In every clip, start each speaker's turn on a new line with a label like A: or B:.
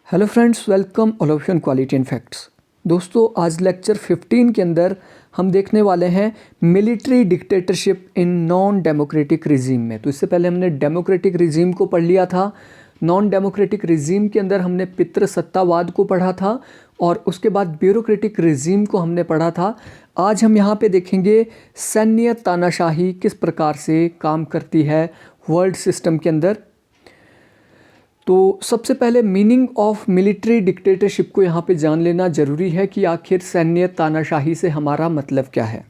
A: Hello friends, welcome all of you quality and facts. दोस्तों, आज lecture 15 के अंदर हम देखने वाले हैं military dictatorship in non democratic regime में। तो इससे पहले हमने डेमोक्रेटिक रिजीम को पढ़ लिया था। नॉन डेमोक्रेटिक रिजीम के अंदर हमने पितृसत्तावाद को पढ़ा था और उसके बाद ब्यूरोक्रेटिक रिजीम को हमने पढ़ा था। आज हम यहाँ पे देखेंगे सैन्य तानाशाही किस प्रकार से काम करती है वर्ल्ड सिस्टम के अंदर। तो सबसे पहले मीनिंग ऑफ मिलिट्री डिक्टेटरशिप को यहाँ पे जान लेना ज़रूरी है कि आखिर सैन्य तानाशाही से हमारा मतलब क्या है।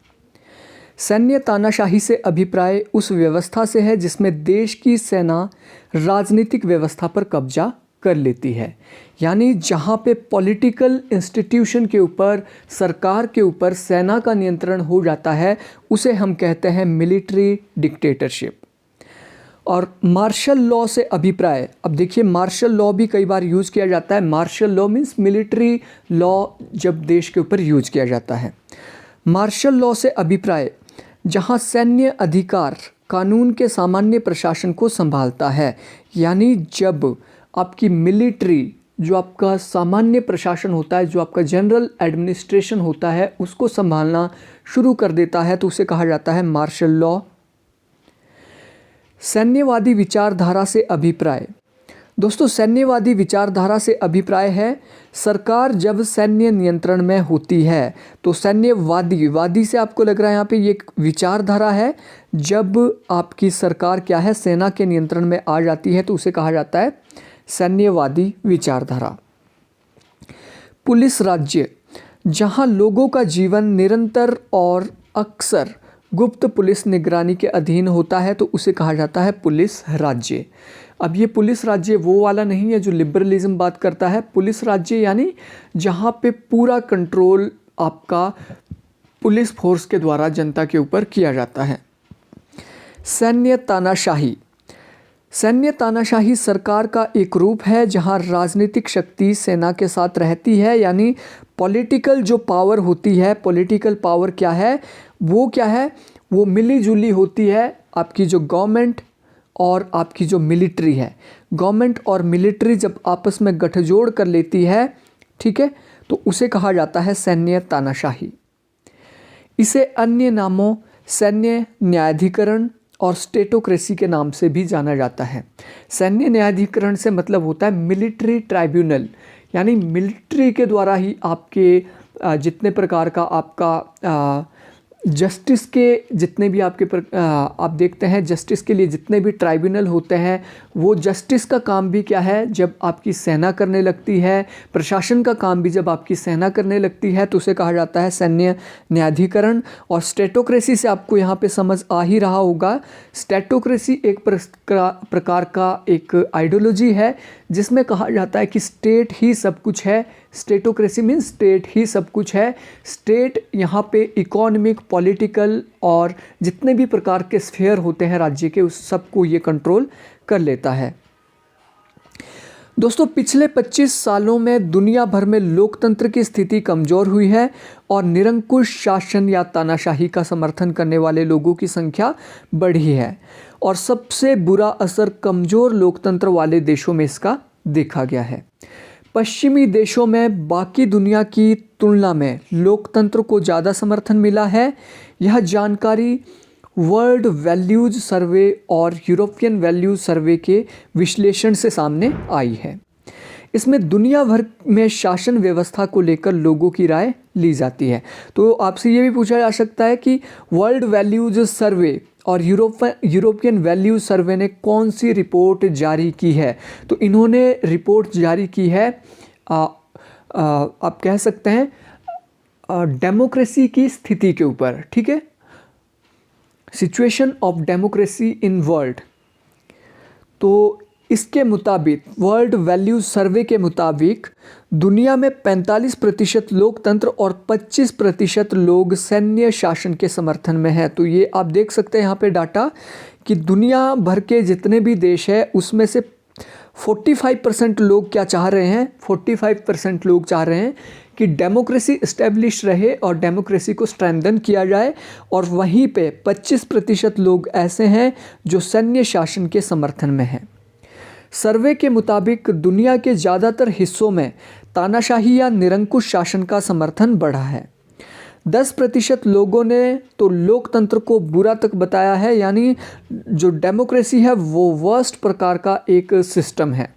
A: सैन्य तानाशाही से अभिप्राय उस व्यवस्था से है जिसमें देश की सेना राजनीतिक व्यवस्था पर कब्जा कर लेती है, यानी जहाँ पे पॉलिटिकल इंस्टीट्यूशन के ऊपर, सरकार के ऊपर सेना का नियंत्रण हो जाता है, उसे हम कहते हैं मिलिट्री डिक्टेटरशिप। और मार्शल लॉ से अभिप्राय, अब देखिए मार्शल लॉ भी कई बार यूज़ किया जाता है। Martial law means military law जब देश के ऊपर यूज़ किया जाता है। मार्शल लॉ से अभिप्राय जहां सैन्य अधिकार कानून के सामान्य प्रशासन को संभालता है, यानी जब आपकी मिलिट्री, जो आपका सामान्य प्रशासन होता है, जो आपका जनरल एडमिनिस्ट्रेशन होता है, उसको संभालना शुरू कर देता है, तो उसे कहा जाता है मार्शल लॉ। सैन्यवादी विचारधारा से अभिप्राय, दोस्तों सैन्यवादी विचारधारा से अभिप्राय है सरकार जब सैन्य नियंत्रण में होती है। तो सैन्यवादी, वादी से आपको लग रहा है यहाँ पे ये एक विचारधारा है। जब आपकी सरकार क्या है, सेना के नियंत्रण में आ जाती है, तो उसे कहा जाता है सैन्यवादी विचारधारा। पुलिस राज्य, जहाँ लोगों का जीवन निरंतर और अक्सर गुप्त पुलिस निगरानी के अधीन होता है, तो उसे कहा जाता है पुलिस राज्य। अब ये पुलिस राज्य वो वाला नहीं है जो लिबरलिज्म बात करता है। पुलिस राज्य यानी जहाँ पे पूरा कंट्रोल आपका पुलिस फोर्स के द्वारा जनता के ऊपर किया जाता है। सैन्य तानाशाही, सैन्य तानाशाही सरकार का एक रूप है जहां राजनीतिक शक्ति सेना के साथ रहती है, यानी पॉलिटिकल जो पावर होती है, पॉलिटिकल पावर क्या है, वो मिली जुली होती है। आपकी जो गवर्नमेंट और आपकी जो मिलिट्री है, गवर्नमेंट और मिलिट्री जब आपस में गठजोड़ कर लेती है, ठीक है, तो उसे कहा जाता है सैन्य तानाशाही। इसे अन्य नामों सैन्य न्यायाधिकरण और स्टेटोक्रेसी के नाम से भी जाना जाता है। सैन्य न्यायाधिकरण से मतलब होता है मिलिट्री ट्राइब्यूनल, यानी मिलिट्री के द्वारा ही आपके जितने प्रकार का आपका जस्टिस के जितने भी आपके आप देखते हैं, जस्टिस के लिए जितने भी ट्राइब्यूनल होते हैं, वो जस्टिस का काम भी क्या है, जब आपकी सेना करने लगती है, प्रशासन का काम भी जब आपकी सेना करने लगती है, तो उसे कहा जाता है सैन्य न्यायाधिकरण। और स्टेटोक्रेसी से आपको यहाँ पे समझ आ ही रहा होगा, स्टेटोक्रेसी एक प्रकार का एक आइडियोलॉजी है जिसमें कहा जाता है कि स्टेट ही सब कुछ है। स्टेटोक्रेसी मीन्स स्टेट ही सब कुछ है। स्टेट यहाँ पे इकोनॉमिक, पॉलिटिकल और जितने भी प्रकार के स्फेयर होते हैं राज्य के, उस सबको ये कंट्रोल कर लेता है। दोस्तों, पिछले 25 सालों में दुनिया भर में लोकतंत्र की स्थिति कमज़ोर हुई है और निरंकुश शासन या तानाशाही का समर्थन करने वाले लोगों की संख्या बढ़ी है, और सबसे बुरा असर कमज़ोर लोकतंत्र वाले देशों में इसका देखा गया है। पश्चिमी देशों में बाकी दुनिया की तुलना में लोकतंत्र को ज़्यादा समर्थन मिला है। यह जानकारी वर्ल्ड वैल्यूज सर्वे और यूरोपियन वैल्यूज सर्वे के विश्लेषण से सामने आई है। इसमें दुनिया भर में शासन व्यवस्था को लेकर लोगों की राय ली जाती है। तो आपसे ये भी पूछा जा सकता है कि वर्ल्ड वैल्यूज सर्वे और यूरोपियन वैल्यूज सर्वे ने कौन सी रिपोर्ट जारी की है। तो इन्होंने रिपोर्ट जारी की है आप कह सकते हैं डेमोक्रेसी की स्थिति के ऊपर, ठीक है, situation of democracy in world. तो इसके मुताबिक, वर्ल्ड वैल्यूज सर्वे के मुताबिक, दुनिया में 45% लोकतंत्र और 25% लोग सैन्य शासन के समर्थन में है। तो ये आप देख सकते हैं यहाँ पे डाटा कि दुनिया भर के जितने भी देश हैं उसमें से 45% लोग क्या चाह रहे हैं, 45% लोग चाह रहे हैं कि डेमोक्रेसी इस्टेब्लिश रहे और डेमोक्रेसी को स्ट्रेंथन किया जाए, और वहीं पे 25% लोग ऐसे हैं जो सैन्य शासन के समर्थन में हैं। सर्वे के मुताबिक दुनिया के ज़्यादातर हिस्सों में तानाशाही या निरंकुश शासन का समर्थन बढ़ा है। 10% लोगों ने तो लोकतंत्र को बुरा तक बताया है, यानी जो डेमोक्रेसी है वो वर्स्ट प्रकार का एक सिस्टम है।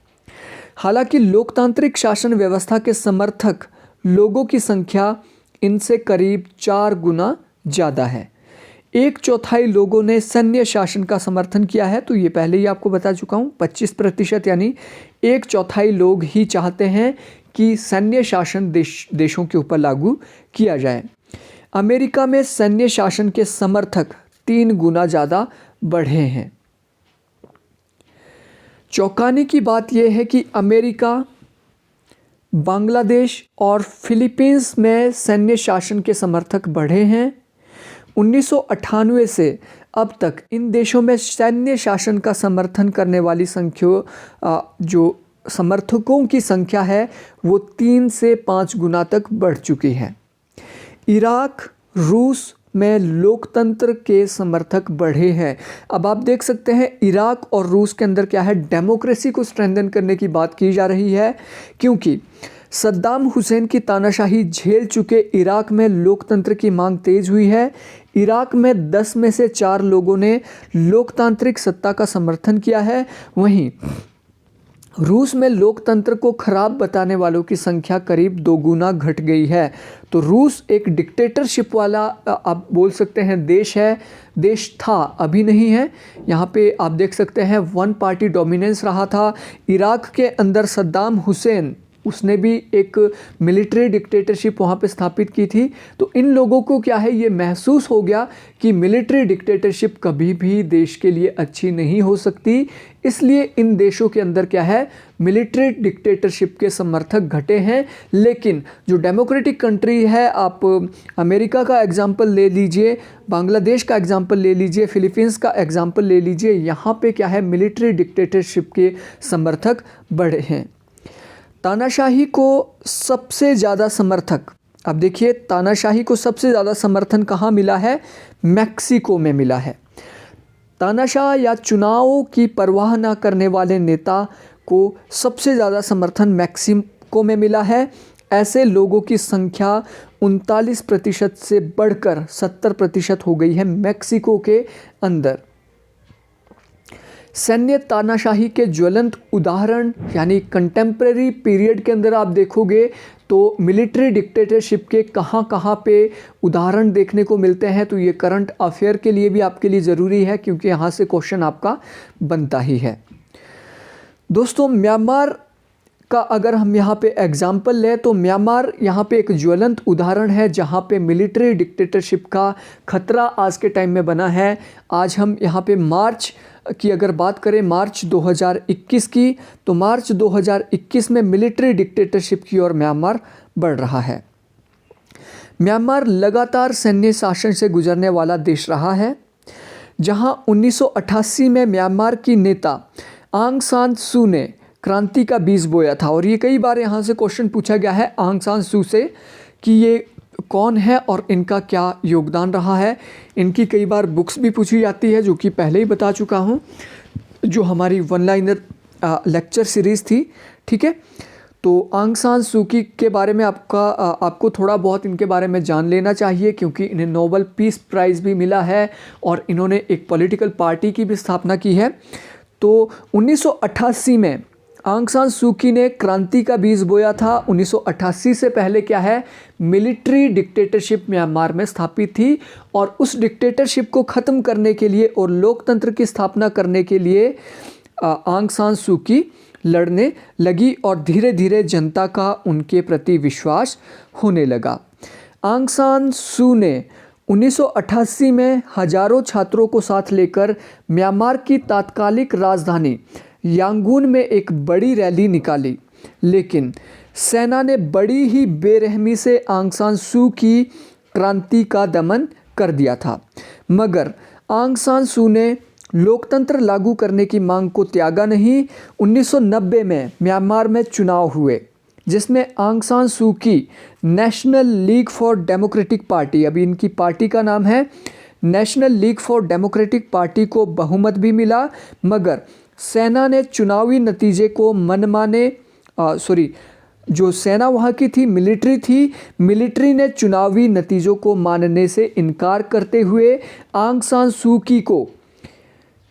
A: हालांकि लोकतांत्रिक शासन व्यवस्था के समर्थक लोगों की संख्या इनसे करीब 4 गुना ज़्यादा है। 1/4 लोगों ने सैन्य शासन का समर्थन किया है, तो ये पहले ही आपको बता चुका हूँ। 25% यानी 1/4 लोग ही चाहते हैं कि सैन्य शासन देशों के ऊपर लागू किया जाए। अमेरिका में सैन्य शासन के समर्थक 3 गुना ज़्यादा बढ़े हैं। चौंकाने की बात यह है कि अमेरिका, बांग्लादेश और फिलीपींस में सैन्य शासन के समर्थक बढ़े हैं। 1998 से अब तक इन देशों में सैन्य शासन का समर्थन करने वाली जो समर्थकों की संख्या है वो 3 से 5 गुना तक बढ़ चुकी है। इराक, रूस में लोकतंत्र के समर्थक बढ़े हैं। अब आप देख सकते हैं इराक और रूस के अंदर क्या है, डेमोक्रेसी को स्ट्रेंथन करने की बात की जा रही है, क्योंकि सद्दाम हुसैन की तानाशाही झेल चुके इराक में लोकतंत्र की मांग तेज हुई है। इराक में 10 में से 4 लोगों ने लोकतांत्रिक सत्ता का समर्थन किया है। वहीं रूस में लोकतंत्र को खराब बताने वालों की संख्या करीब 2 गुना घट गई है। तो रूस एक डिक्टेटरशिप वाला आप बोल सकते हैं देश था, अभी नहीं है। यहाँ पे आप देख सकते हैं 1 पार्टी डोमिनेंस रहा था। इराक के अंदर सद्दाम हुसैन, उसने भी एक मिलिट्री डिक्टेटरशिप वहाँ पे स्थापित की थी। तो इन लोगों को क्या है, ये महसूस हो गया कि मिलिट्री डिक्टेटरशिप कभी भी देश के लिए अच्छी नहीं हो सकती। इसलिए इन देशों के अंदर क्या है, मिलिट्री डिक्टेटरशिप के समर्थक घटे हैं। लेकिन जो डेमोक्रेटिक कंट्री है, आप अमेरिका का एग्जाम्पल ले लीजिए, बांग्लादेश का एग्जाम्पल ले लीजिए, फिलीपींस का एग्जाम्पल ले लीजिए, यहाँ पे क्या है, मिलिट्री डिक्टेटरशिप के समर्थक बढ़े हैं। तानाशाही को सबसे ज़्यादा समर्थक, अब देखिए तानाशाही को सबसे ज़्यादा समर्थन कहाँ मिला है, मैक्सिको में मिला है। तानाशाह या चुनावों की परवाह ना करने वाले नेता को सबसे ज़्यादा समर्थन मैक्सिको में मिला है। ऐसे लोगों की संख्या 39% से बढ़कर 70% हो गई है मैक्सिको के अंदर। सैन्य तानाशाही के ज्वलंत उदाहरण यानी कंटेम्प्रेरी पीरियड के अंदर आप देखोगे तो मिलिट्री डिक्टेटरशिप के कहाँ पे उदाहरण देखने को मिलते हैं। तो ये करंट अफेयर के लिए भी आपके लिए ज़रूरी है, क्योंकि यहाँ से क्वेश्चन आपका बनता ही है। दोस्तों, म्यांमार का अगर हम यहाँ पे एग्जाम्पल लें तो म्यांमार यहाँ पे एक ज्वलंत उदाहरण है जहाँ पे मिलिट्री डिक्टेटरशिप का खतरा आज के टाइम में बना है। आज हम यहाँ पे मार्च की अगर बात करें, मार्च 2021 की, तो मार्च 2021 में मिलिट्री डिक्टेटरशिप की ओर म्यांमार बढ़ रहा है। म्यांमार लगातार सैन्य शासन से गुजरने वाला देश रहा है, जहां 1988 में म्यांमार की नेता आंग सान सू ने क्रांति का बीज बोया था। और ये कई बार यहाँ से क्वेश्चन पूछा गया है आंग सान सू से कि ये कौन है और इनका क्या योगदान रहा है। इनकी कई बार बुक्स भी पूछी जाती है, जो कि पहले ही बता चुका हूँ, जो हमारी 1 लाइनर लेक्चर सीरीज़ थी। ठीक है, तो आंग सान सू की के बारे में आपको थोड़ा बहुत इनके बारे में जान लेना चाहिए, क्योंकि इन्हें नोबेल पीस प्राइज़ भी मिला है और इन्होंने एक पॉलिटिकल पार्टी की भी स्थापना की है। तो 1988 में आंग सान सू की ने क्रांति का बीज बोया था। 1988 से पहले क्या है, मिलिट्री डिक्टेटरशिप म्यांमार में स्थापित थी और उस डिक्टेटरशिप को ख़त्म करने के लिए और लोकतंत्र की स्थापना करने के लिए आंग सान सू की लड़ने लगी और धीरे धीरे जनता का उनके प्रति विश्वास होने लगा। आंग सान सू ने 1988 में हजारों छात्रों को साथ लेकर म्यांमार की तात्कालिक राजधानी यांगून में एक बड़ी रैली निकाली, लेकिन सेना ने बड़ी ही बेरहमी से आंग सान सू की क्रांति का दमन कर दिया था। मगर आंग सान सू ने लोकतंत्र लागू करने की मांग को त्यागा नहीं। 1990 में म्यांमार में चुनाव हुए, जिसमें आंग सान सू की national league for democratic party, अभी इनकी पार्टी का नाम है national league for democratic party, को बहुमत भी मिला। मगर सेना ने चुनावी नतीजे को मनमाने जो सेना वहाँ की थी, मिलिट्री ने चुनावी नतीजों को मानने से इनकार करते हुए आंग सान सू की को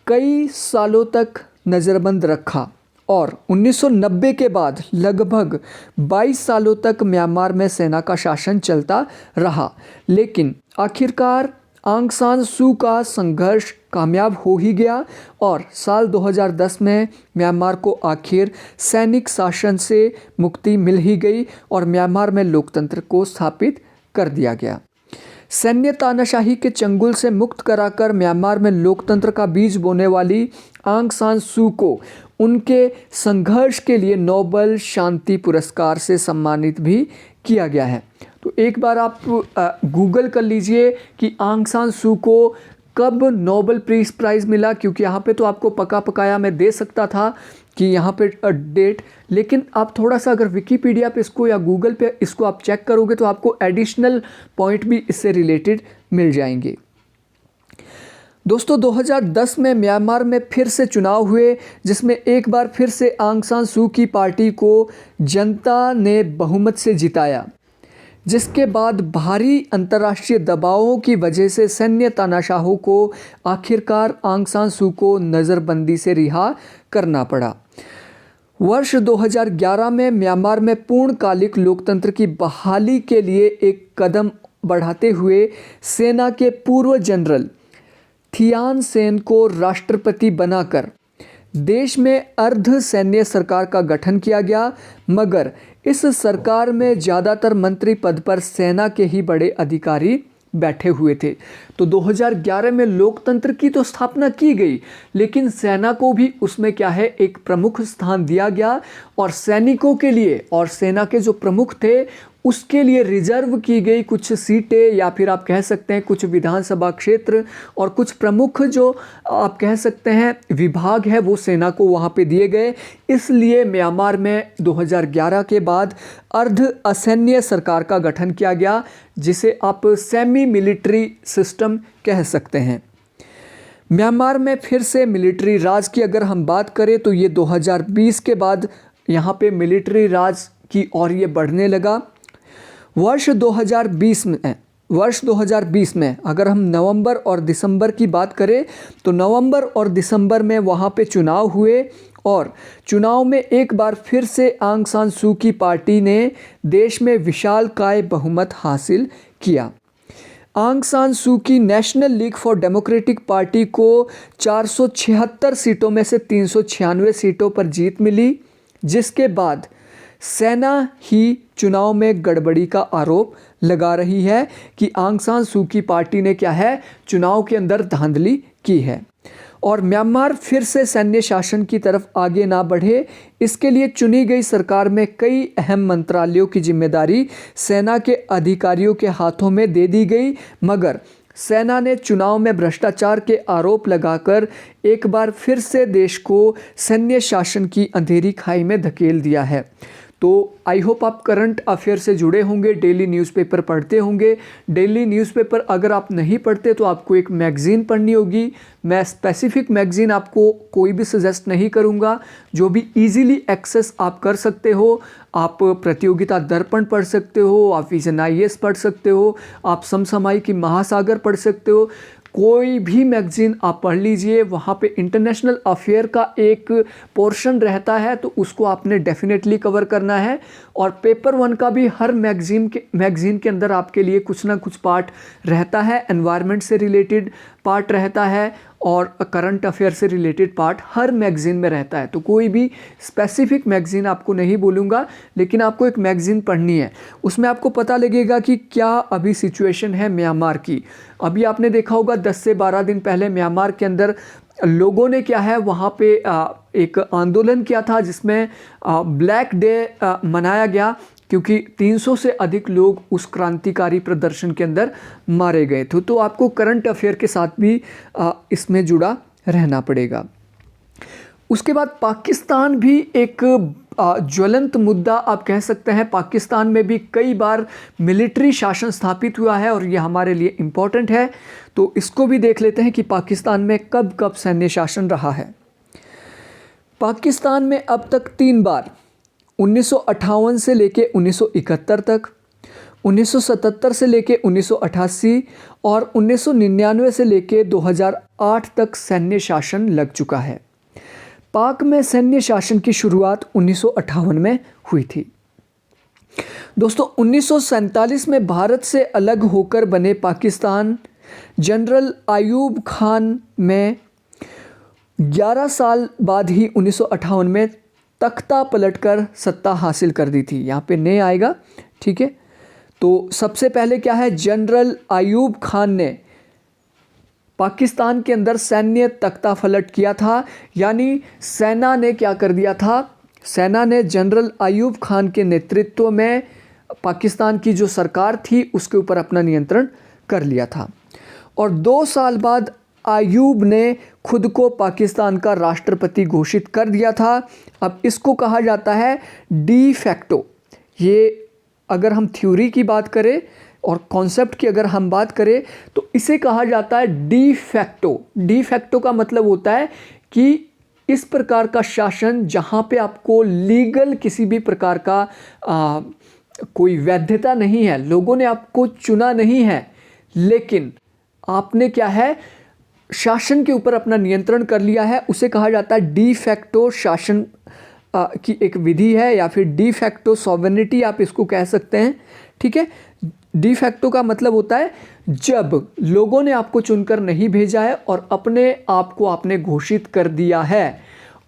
A: कई सालों तक नज़रबंद रखा और 1990 के बाद लगभग 22 सालों तक म्यांमार में सेना का शासन चलता रहा। लेकिन आखिरकार आंग सान सू का संघर्ष कामयाब हो ही गया और साल 2010 में म्यांमार को आखिर सैनिक शासन से मुक्ति मिल ही गई और म्यांमार में लोकतंत्र को स्थापित कर दिया गया। सैन्य तानाशाही के चंगुल से मुक्त कराकर म्यांमार में लोकतंत्र का बीज बोने वाली आंग सान सू को उनके संघर्ष के लिए नोबेल शांति पुरस्कार से सम्मानित भी किया गया है। तो एक बार आप गूगल कर लीजिए कि आंग सान सू को कब नोबेल पीस प्राइज़ मिला, क्योंकि यहाँ पे तो आपको पका पकाया मैं दे सकता था कि यहाँ पे डेट, लेकिन आप थोड़ा सा अगर विकिपीडिया पे इसको या गूगल पे इसको आप चेक करोगे तो आपको एडिशनल पॉइंट भी इससे रिलेटेड मिल जाएंगे। दोस्तों 2010 में म्यांमार में फिर से चुनाव हुए, जिसमें एक बार फिर से आंग सान सू की पार्टी को जनता ने बहुमत से जिताया, जिसके बाद भारी अंतर्राष्ट्रीय दबावों की वजह से सैन्य तानाशाहों को आखिरकार आंग सान सू को नज़रबंदी से रिहा करना पड़ा। वर्ष 2011 में म्यांमार में पूर्णकालिक लोकतंत्र की बहाली के लिए एक कदम बढ़ाते हुए सेना के पूर्व जनरल थियान सेन को राष्ट्रपति बनाकर देश में अर्ध सैन्य सरकार का गठन किया गया, मगर इस सरकार में ज़्यादातर मंत्री पद पर सेना के ही बड़े अधिकारी बैठे हुए थे। तो 2011 में लोकतंत्र की तो स्थापना की गई, लेकिन सेना को भी उसमें क्या है एक प्रमुख स्थान दिया गया और सैनिकों के लिए और सेना के जो प्रमुख थे उसके लिए रिजर्व की गई कुछ सीटें या फिर आप कह सकते हैं कुछ विधानसभा क्षेत्र और कुछ प्रमुख जो आप कह सकते हैं विभाग है वो सेना को वहाँ पे दिए गए। इसलिए म्यांमार में 2011 के बाद अर्ध असैन्य सरकार का गठन किया गया, जिसे आप सेमी मिलिट्री सिस्टम कह सकते हैं। म्यांमार में फिर से मिलिट्री राज की अगर हम बात करें तो ये 2020 के बाद यहाँ पे मिलिट्री राज की ओर ये बढ़ने लगा। वर्ष 2020 में अगर हम नवंबर और दिसंबर की बात करें तो नवंबर और दिसंबर में वहाँ पे चुनाव हुए और चुनाव में एक बार फिर से आंग सान सू की पार्टी ने देश में विशालकाय बहुमत हासिल किया। आंग सान सू की national league for democratic party को 476 सीटों में से 396 सीटों पर जीत मिली, जिसके बाद सेना ही चुनाव में गड़बड़ी का आरोप लगा रही है कि आंग सान सू की पार्टी ने क्या है चुनाव के अंदर धांधली की है और म्यांमार फिर से सैन्य शासन की तरफ आगे ना बढ़े, इसके लिए चुनी गई सरकार में कई अहम मंत्रालयों की जिम्मेदारी सेना के अधिकारियों के हाथों में दे दी गई, मगर सेना ने चुनाव में भ्रष्टाचार के आरोप लगाकर एक बार फिर से देश को सैन्य शासन की अंधेरी खाई में धकेल दिया है। तो आई होप आप करंट अफेयर से जुड़े होंगे, डेली न्यूज़पेपर पढ़ते होंगे। डेली न्यूज़पेपर अगर आप नहीं पढ़ते तो आपको एक मैगज़ीन पढ़नी होगी। मैं स्पेसिफिक मैगज़ीन आपको कोई भी सजेस्ट नहीं करूंगा, जो भी इजीली एक्सेस आप कर सकते हो। आप प्रतियोगिता दर्पण पढ़ सकते हो, आप विजन IAS पढ़ सकते हो, आप समसामयिक महासागर पढ़ सकते हो। कोई भी मैगज़ीन आप पढ़ लीजिए, वहाँ पे इंटरनेशनल अफेयर का एक पोर्शन रहता है, तो उसको आपने डेफिनेटली कवर करना है। और पेपर 1 का भी हर मैगज़ीन के अंदर आपके लिए कुछ ना कुछ पार्ट रहता है। एनवायरनमेंट से रिलेटेड पार्ट रहता है और करंट अफेयर से रिलेटेड पार्ट हर मैगज़ीन में रहता है। तो कोई भी स्पेसिफिक मैगज़ीन आपको नहीं बोलूँगा, लेकिन आपको एक मैगज़ीन पढ़नी है, उसमें आपको पता लगेगा कि क्या अभी सिचुएशन है म्यांमार की। अभी आपने देखा होगा 10 से 12 दिन पहले म्यांमार के अंदर लोगों ने क्या है वहाँ पे एक आंदोलन किया था, जिसमें ब्लैक डे मनाया गया, क्योंकि 300 से अधिक लोग उस क्रांतिकारी प्रदर्शन के अंदर मारे गए थे। तो आपको करंट अफेयर के साथ भी इसमें जुड़ा रहना पड़ेगा। उसके बाद पाकिस्तान भी एक ज्वलंत मुद्दा आप कह सकते हैं। पाकिस्तान में भी कई बार मिलिट्री शासन स्थापित हुआ है और ये हमारे लिए इम्पोर्टेंट है, तो इसको भी देख लेते हैं कि पाकिस्तान में कब कब सैन्य शासन रहा है। पाकिस्तान में अब तक 3 बार 1958 से लेके 1971 तक, 1977 से लेके 1988 और 1999 से लेके 2008 तक सैन्य शासन लग चुका है। पाक में सैन्य शासन की शुरुआत 1958 में हुई थी। दोस्तों 1947 में भारत से अलग होकर बने पाकिस्तान जनरल अयूब खान में 11 साल बाद ही 1958 में तख्ता पलटकर सत्ता हासिल कर दी थी। यहाँ पे ने आएगा, ठीक है। तो सबसे पहले क्या है, जनरल अयूब खान ने पाकिस्तान के अंदर सैन्य तख्ता पलट किया था, यानी सेना ने क्या कर दिया था, सेना ने जनरल अयूब खान के नेतृत्व में पाकिस्तान की जो सरकार थी उसके ऊपर अपना नियंत्रण कर लिया था। और 2 साल बाद अयूब ने खुद को पाकिस्तान का राष्ट्रपति घोषित कर दिया था। अब इसको कहा जाता है डी फैक्टो। ये अगर हम थ्योरी की बात करें और कॉन्सेप्ट की अगर हम बात करें तो इसे कहा जाता है डी फैक्टो। डी फैक्टो का मतलब होता है कि इस प्रकार का शासन जहाँ पे आपको लीगल किसी भी प्रकार का कोई वैधता नहीं है, लोगों ने आपको चुना नहीं है, लेकिन आपने क्या है, शासन के ऊपर अपना नियंत्रण कर लिया है, उसे कहा जाता है डी फैक्टो शासन की एक विधि है, या फिर डी फैक्टो सॉवरेनिटी आप इसको कह सकते हैं, ठीक है। डी फैक्टो का मतलब होता है जब लोगों ने आपको चुनकर नहीं भेजा है और अपने आप को आपने घोषित कर दिया है।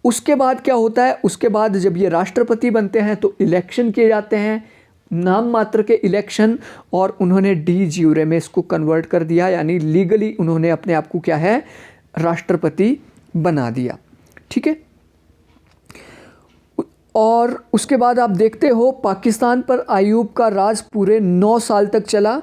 A: उसके बाद क्या होता है, उसके बाद जब ये राष्ट्रपति बनते हैं तो इलेक्शन किए जाते हैं, नाम मात्र के इलेक्शन, और उन्होंने डी ज्यूरे में इसको कन्वर्ट कर दिया, यानी लीगली उन्होंने अपने आप को क्या है, राष्ट्रपति बना दिया, ठीक है। और उसके बाद आप देखते हो पाकिस्तान पर अयूब का राज पूरे 9 साल तक चला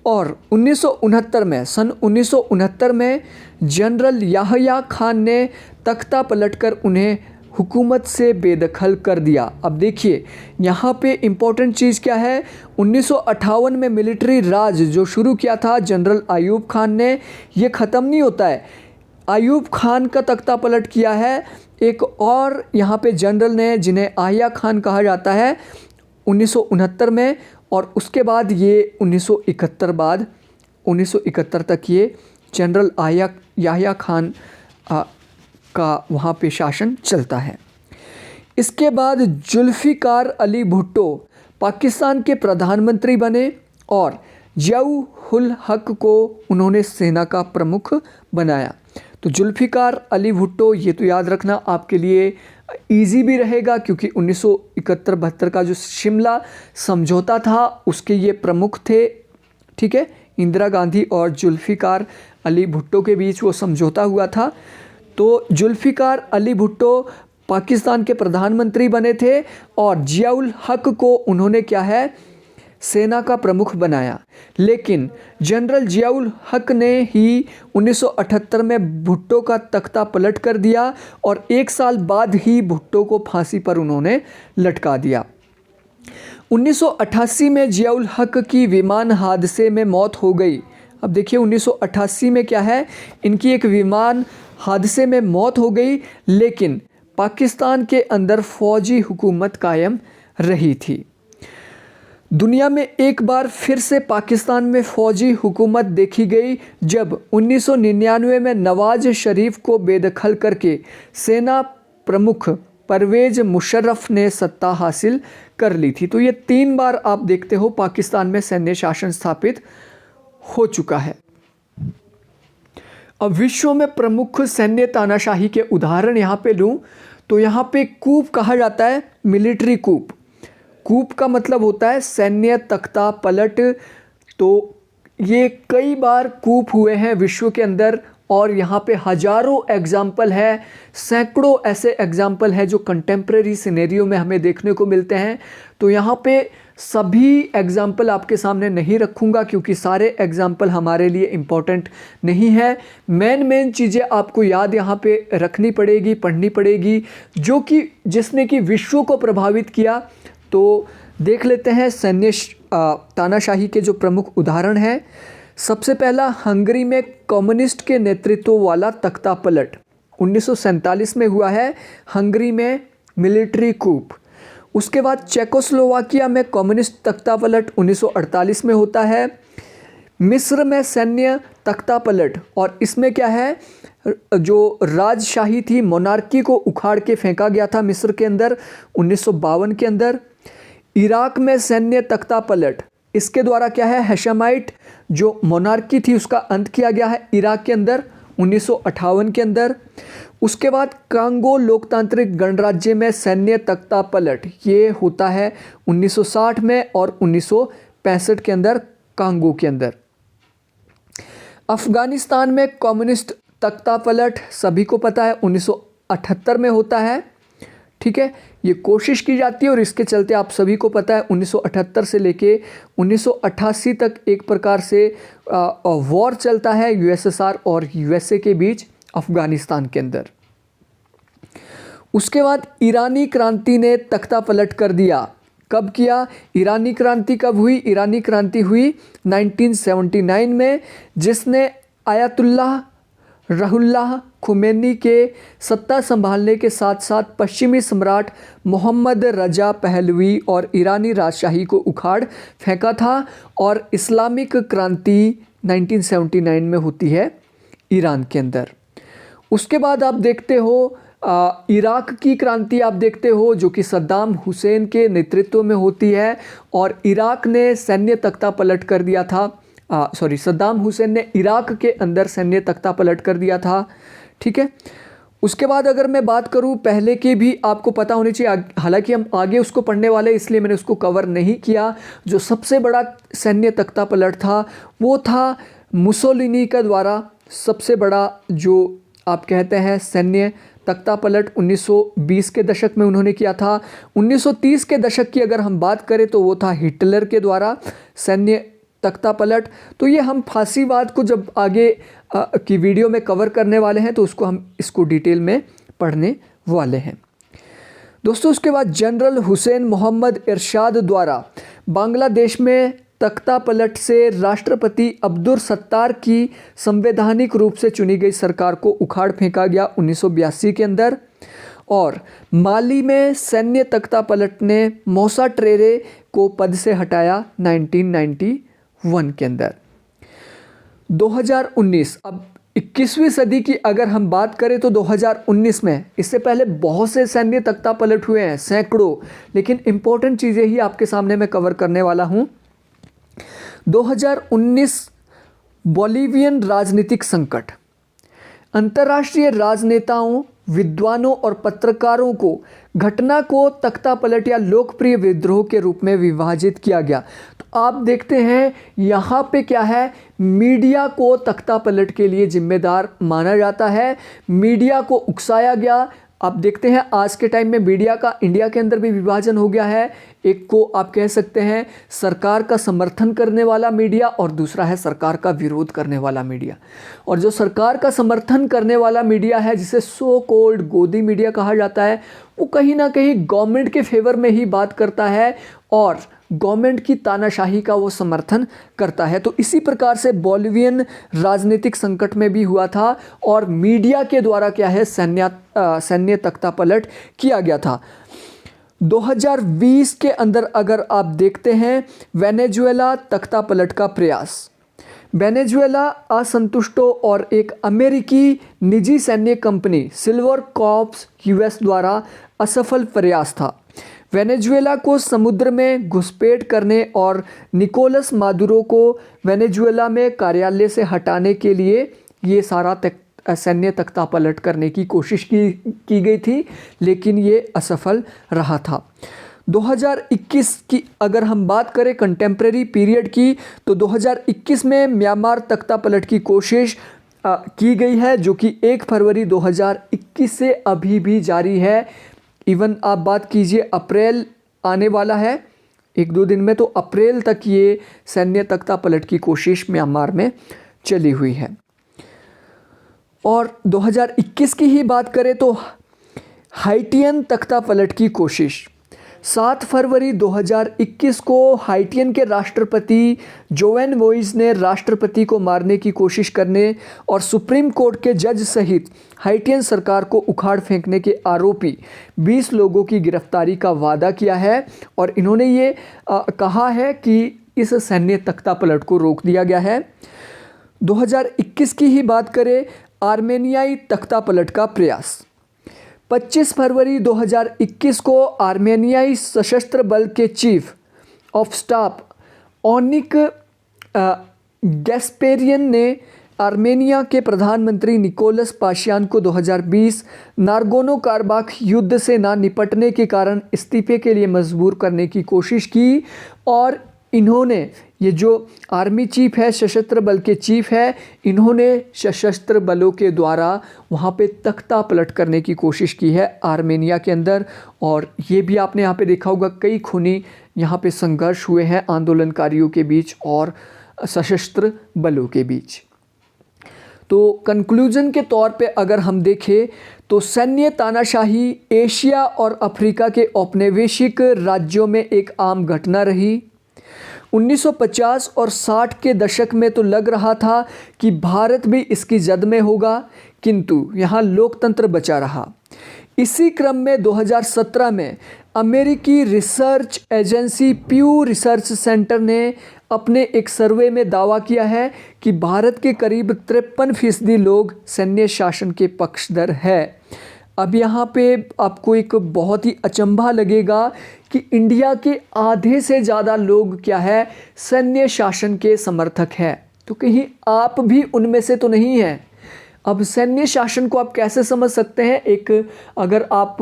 A: और 1969 में, सन 1969 में जनरल याह्या खान ने तख्ता पलटकर उन्हें हुकूमत से बेदखल कर दिया। अब देखिए यहाँ पे इम्पोर्टेंट चीज़ क्या है, 1958 में मिलिट्री राज जो शुरू किया था जनरल अयूब खान ने, ये ख़त्म नहीं होता है। अयूब खान का तख्ता पलट किया है एक और यहाँ पे जनरल ने, जिन्हें याह्या खान कहा जाता है, 1969 में, और उसके बाद ये 1971 तक ये जनरल याह्या खान का वहाँ पे शासन चलता है। इसके बाद जुल्फ़िकार अली भुट्टो पाकिस्तान के प्रधानमंत्री बने और ज़िया-उल हक को उन्होंने सेना का प्रमुख बनाया। तो जुल्फ़िकार अली भुट्टो, ये तो याद रखना आपके लिए इजी भी रहेगा, क्योंकि 1971-72 का जो शिमला समझौता था उसके ये प्रमुख थे, ठीक है। इंदिरा गांधी और जुल्फ़िकार अली भुट्टो के बीच वो समझौता हुआ था। तो जुल्फ़िकार अली भुट्टो पाकिस्तान के प्रधानमंत्री बने थे और ज़िया-उल हक को उन्होंने क्या है, सेना का प्रमुख बनाया। लेकिन जनरल ज़िया-उल हक ने ही 1978 में भुट्टो का तख्ता पलट कर दिया और 1 साल बाद ही भुट्टो को फांसी पर उन्होंने लटका दिया। 1988 में ज़िया-उल हक की विमान हादसे में मौत हो गई। अब देखिए 1988 में क्या है, इनकी एक विमान हादसे में मौत हो गई, लेकिन पाकिस्तान के अंदर फ़ौजी हुकूमत कायम रही थी। दुनिया में एक बार फिर से पाकिस्तान में फ़ौजी हुकूमत देखी गई जब 1999 में नवाज शरीफ को बेदखल करके सेना प्रमुख परवेज़ मुशर्रफ ने सत्ता हासिल कर ली थी। तो ये 3 बार आप देखते हो पाकिस्तान में सैन्य शासन स्थापित हो चुका है। अब विश्व में प्रमुख सैन्य तानाशाही के उदाहरण यहाँ पे लूँ तो यहाँ पे कूप कहा जाता है, मिलिट्री कूप। कूप का मतलब होता है सैन्य तख्ता पलट। तो ये कई बार कूप हुए हैं विश्व के अंदर और यहाँ पे हज़ारों एग्जाम्पल है, सैकड़ों ऐसे एग्जाम्पल है जो कंटेम्प्रेरी सिनेरियो में हमें देखने को मिलते हैं। तो यहाँ पे सभी एग्जाम्पल आपके सामने नहीं रखूँगा क्योंकि सारे एग्जाम्पल हमारे लिए इम्पॉर्टेंट नहीं है। मेन चीज़ें आपको याद यहाँ पे रखनी पड़ेगी, पढ़नी पड़ेगी, जो कि जिसने कि विश्व को प्रभावित किया। तो देख लेते हैं सैन्य तानाशाही के जो प्रमुख उदाहरण हैं। सबसे पहला, हंगरी में कम्युनिस्ट के नेतृत्व वाला तख्ता पलट 1947 में हुआ है हंगरी में मिलिट्री कूप। उसके बाद चेकोस्लोवाकिया में कम्युनिस्ट तख्तापलट 1948 में होता है। मिस्र में सैन्य तख्तापलट, और इसमें क्या है, जो राजशाही थी, मोनार्की को उखाड़ के फेंका गया था मिस्र के अंदर 1952 के अंदर। इराक में सैन्य तख्तापलट, इसके द्वारा क्या है, हैशमाइट जो मोनार्की थी उसका अंत किया गया है इराक के अंदर 1958 के अंदर। उसके बाद कांगो लोकतांत्रिक गणराज्य में सैन्य तख्तापलट, ये होता है 1960 में और 1965 के अंदर कांगो के अंदर। अफगानिस्तान में कम्युनिस्ट तख्तापलट सभी को पता है 1978 में होता है। ठीक है, ये कोशिश की जाती है और इसके चलते आप सभी को पता है 1978 से लेके 1988 तक एक प्रकार से वॉर चलता है यूएसएसआर और यूएसए के बीच अफगानिस्तान के अंदर। उसके बाद ईरानी क्रांति ने तख्तापलट कर दिया। कब किया? ईरानी क्रांति कब हुई? ईरानी क्रांति हुई 1979 में, जिसने आयतुल्लाह रुहुल्लाह खुमैनी के सत्ता संभालने के साथ साथ पश्चिमी सम्राट मोहम्मद रजा पहलवी और ईरानी राजशाही को उखाड़ फेंका था। और इस्लामिक क्रांति 1979 में होती है ईरान के अंदर। उसके बाद आप देखते हो इराक की क्रांति आप देखते हो जो कि सद्दाम हुसैन के नेतृत्व में होती है, और इराक ने सैन्य तख्तापलट कर दिया था। सद्दाम हुसैन ने इराक के अंदर सैन्य तख्तापलट कर दिया था। ठीक है, उसके बाद अगर मैं बात करूं, पहले के भी आपको पता होनी चाहिए, हालांकि हम आगे उसको पढ़ने वाले इसलिए मैंने उसको कवर नहीं किया। जो सबसे बड़ा सैन्य तख्तापलट था वो था मुसोलिनी के द्वारा सबसे बड़ा, जो आप कहते हैं सैन्य तख्तापलट 1920 के दशक में उन्होंने किया था। 1930 के दशक की अगर हम बात करें तो वो था हिटलर के द्वारा सैन्य तख्तापलट। तो ये हम फांसीवाद को जब आगे की वीडियो में कवर करने वाले हैं तो उसको हम इसको डिटेल में पढ़ने वाले हैं दोस्तों। उसके बाद जनरल हुसैन मोहम्मद इरशाद द्वारा बांग्लादेश में तख्तापलट से राष्ट्रपति अब्दुल सत्तार की संवैधानिक रूप से चुनी गई सरकार को उखाड़ फेंका गया 1982 के अंदर। और माली में सैन्य तख्तापलट ने मौसा ट्रेरे को पद से हटाया 1991 के अंदर। 2019, अब 21वीं सदी की अगर हम बात करें तो 2019 में, इससे पहले बहुत से सैन्य तख्तापलट हुए हैं, सैकड़ों, लेकिन इंपॉर्टेंट चीज़ें ही आपके सामने मैं कवर करने वाला हूं। 2019 बोलिवियन राजनीतिक संकट। अंतर्राष्ट्रीय राजनेताओं, विद्वानों और पत्रकारों को घटना को तख्तापलट या लोकप्रिय विद्रोह के रूप में विभाजित किया गया। तो आप देखते हैं यहाँ पे क्या है, मीडिया को तख्तापलट के लिए जिम्मेदार माना जाता है, मीडिया को उकसाया गया। आप देखते हैं आज के टाइम में मीडिया का इंडिया के अंदर भी विभाजन हो गया है। एक को आप कह सकते हैं सरकार का समर्थन करने वाला मीडिया और दूसरा है सरकार का विरोध करने वाला मीडिया। और जो सरकार का समर्थन करने वाला मीडिया है, जिसे सो कॉल्ड गोदी मीडिया कहा जाता है, वो कहीं ना कहीं गवर्नमेंट के फेवर में ही बात करता है और गवर्नमेंट की तानाशाही का वो समर्थन करता है। तो इसी प्रकार से बोलिवियन राजनीतिक संकट में भी हुआ था और मीडिया के द्वारा क्या है, सैन्य तख्तापलट किया गया था। 2020 के अंदर अगर आप देखते हैं वेनेजुएला तख्तापलट का प्रयास। वेनेजुएला असंतुष्टों और एक अमेरिकी निजी सैन्य कंपनी सिल्वर कॉर्प्स यूएस द्वारा असफल प्रयास था। वेनेजुएला को समुद्र में घुसपैठ करने और निकोलस मादुरो को वेनेजुएला में कार्यालय से हटाने के लिए ये सारा सैन्य तख्तापलट करने की कोशिश की गई थी, लेकिन ये असफल रहा था। 2021 की अगर हम बात करें कंटेम्प्रेरी पीरियड की, तो 2021 में म्यांमार तख्तापलट की कोशिश की गई है, जो कि 1 फरवरी 2021 से अभी भी जारी है। इवन आप बात कीजिए अप्रैल आने वाला है 1-2 दिन में, तो अप्रैल तक ये सैन्य तख्तापलट की कोशिश म्यांमार में चली हुई है। और 2021 की ही बात करें तो हाइटियन तख्तापलट की कोशिश। 7 फरवरी 2021 को हाइटियन के राष्ट्रपति जोवेन मोइस ने राष्ट्रपति को मारने की कोशिश करने और सुप्रीम कोर्ट के जज सहित हाइटियन सरकार को उखाड़ फेंकने के आरोपी 20 लोगों की गिरफ्तारी का वादा किया है और इन्होंने ये कहा है कि इस सैन्य तख्तापलट को रोक दिया गया है। 2021 की ही बात करें, आर्मेनियाई तख्तापलट का प्रयास। 25 फरवरी 2021 को आर्मेनियाई सशस्त्र बल के चीफ ऑफ स्टाफ ओनिक गैस्पेरियन ने आर्मेनिया के प्रधानमंत्री निकोलस पाशियान को 2020 नागोर्नो कराबाख युद्ध से ना निपटने के कारण इस्तीफे के लिए मजबूर करने की कोशिश की और इन्होंने, ये जो आर्मी चीफ है, सशस्त्र बल के चीफ है, इन्होंने सशस्त्र बलों के द्वारा वहाँ पे तख्ता पलट करने की कोशिश की है आर्मेनिया के अंदर। और ये भी आपने यहाँ पे देखा होगा, कई खूनी यहाँ पे संघर्ष हुए हैं आंदोलनकारियों के बीच और सशस्त्र बलों के बीच। तो कंक्लूजन के तौर पे अगर हम देखें तो सैन्य तानाशाही एशिया और अफ्रीका के औपनिवेशिक राज्यों में एक आम घटना रही। 1950 और 60 के दशक में तो लग रहा था कि भारत भी इसकी जद में होगा, किंतु यहाँ लोकतंत्र बचा रहा। इसी क्रम में 2017 में अमेरिकी रिसर्च एजेंसी प्यू रिसर्च सेंटर ने अपने एक सर्वे में दावा किया है कि भारत के करीब 53% लोग सैन्य शासन के पक्षधर है। अब यहाँ पे आपको एक बहुत ही अचंभा लगेगा कि इंडिया के आधे से ज़्यादा लोग क्या है, सैन्य शासन के समर्थक हैं। तो कहीं आप भी उनमें से तो नहीं हैं। अब सैन्य शासन को आप कैसे समझ सकते हैं? एक अगर आप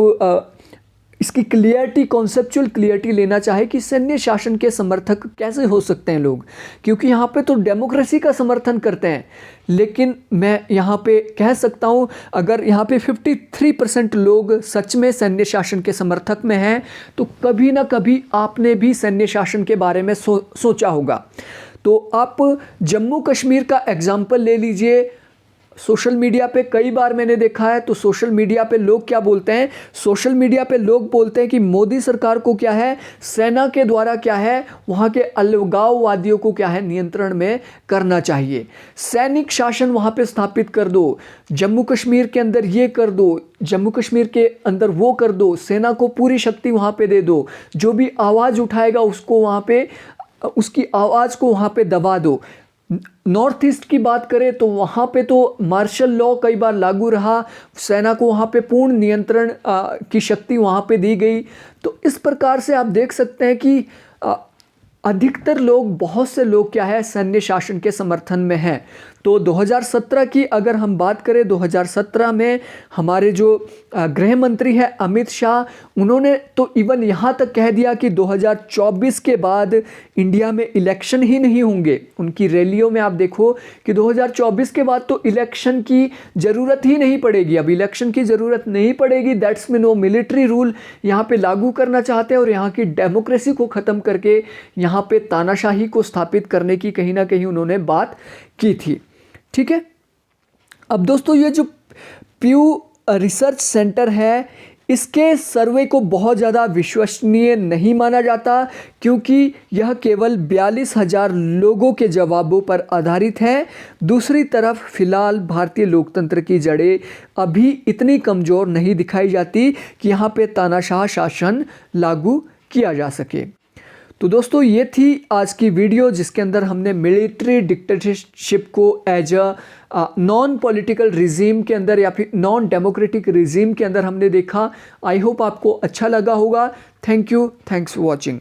A: इसकी क्लियरिटी, कॉन्सेप्चुअल क्लियरिटी लेना चाहे कि सैन्य शासन के समर्थक कैसे हो सकते हैं लोग, क्योंकि यहाँ पे तो डेमोक्रेसी का समर्थन करते हैं। लेकिन मैं यहाँ पे कह सकता हूँ, अगर यहाँ पे 53% लोग सच में सैन्य शासन के समर्थक में हैं, तो कभी ना कभी आपने भी सैन्य शासन के बारे में सोचा होगा। तो आप जम्मू कश्मीर का एग्जाम्पल ले लीजिए। सोशल मीडिया पे कई बार मैंने देखा है, तो सोशल मीडिया पे लोग क्या बोलते हैं, सोशल मीडिया पे लोग बोलते हैं कि मोदी सरकार को क्या है, सेना के द्वारा क्या है, वहाँ के अलगाववादियों को क्या है, नियंत्रण में करना चाहिए। सैनिक शासन वहाँ पे स्थापित कर दो, जम्मू कश्मीर के अंदर ये कर दो, जम्मू कश्मीर के अंदर वो कर दो, सेना को पूरी शक्ति वहाँ पे दे दो, जो भी आवाज़ उठाएगा उसको वहाँ पे, उसकी आवाज़ को वहाँ पे दबा दो। नॉर्थ ईस्ट की बात करें तो वहाँ पे तो मार्शल लॉ कई बार लागू रहा, सेना को वहाँ पे पूर्ण नियंत्रण की शक्ति वहाँ पे दी गई। तो इस प्रकार से आप देख सकते हैं कि अधिकतर लोग, बहुत से लोग क्या है, सैन्य शासन के समर्थन में हैं। तो 2017 की अगर हम बात करें, 2017 में हमारे जो गृह मंत्री है अमित शाह, उन्होंने तो इवन यहाँ तक कह दिया कि 2024 के बाद इंडिया में इलेक्शन ही नहीं होंगे। उनकी रैलियों में आप देखो कि 2024 के बाद तो इलेक्शन की ज़रूरत ही नहीं पड़ेगी। अब इलेक्शन की ज़रूरत नहीं पड़ेगी, दैट्स मीन वो मिलिट्री रूल यहाँ पे लागू करना चाहते हैं और यहाँ की डेमोक्रेसी को ख़त्म करके यहाँ पे तानाशाही को स्थापित करने की कहीं ना कहीं उन्होंने बात की थी। ठीक है। अब दोस्तों, ये जो प्यू रिसर्च सेंटर है, इसके सर्वे को बहुत ज़्यादा विश्वसनीय नहीं माना जाता, क्योंकि यह केवल 42,000 लोगों के जवाबों पर आधारित है। दूसरी तरफ फिलहाल भारतीय लोकतंत्र की जड़ें अभी इतनी कमज़ोर नहीं दिखाई जाती कि यहाँ पे तानाशाह शासन लागू किया जा सके। तो दोस्तों, ये थी आज की वीडियो, जिसके अंदर हमने मिलिट्री डिक्टेटरशिप को as a non political regime के अंदर या फिर नॉन डेमोक्रेटिक रिजीम के अंदर हमने देखा। आई होप आपको अच्छा लगा होगा। Thank you, thanks for watching.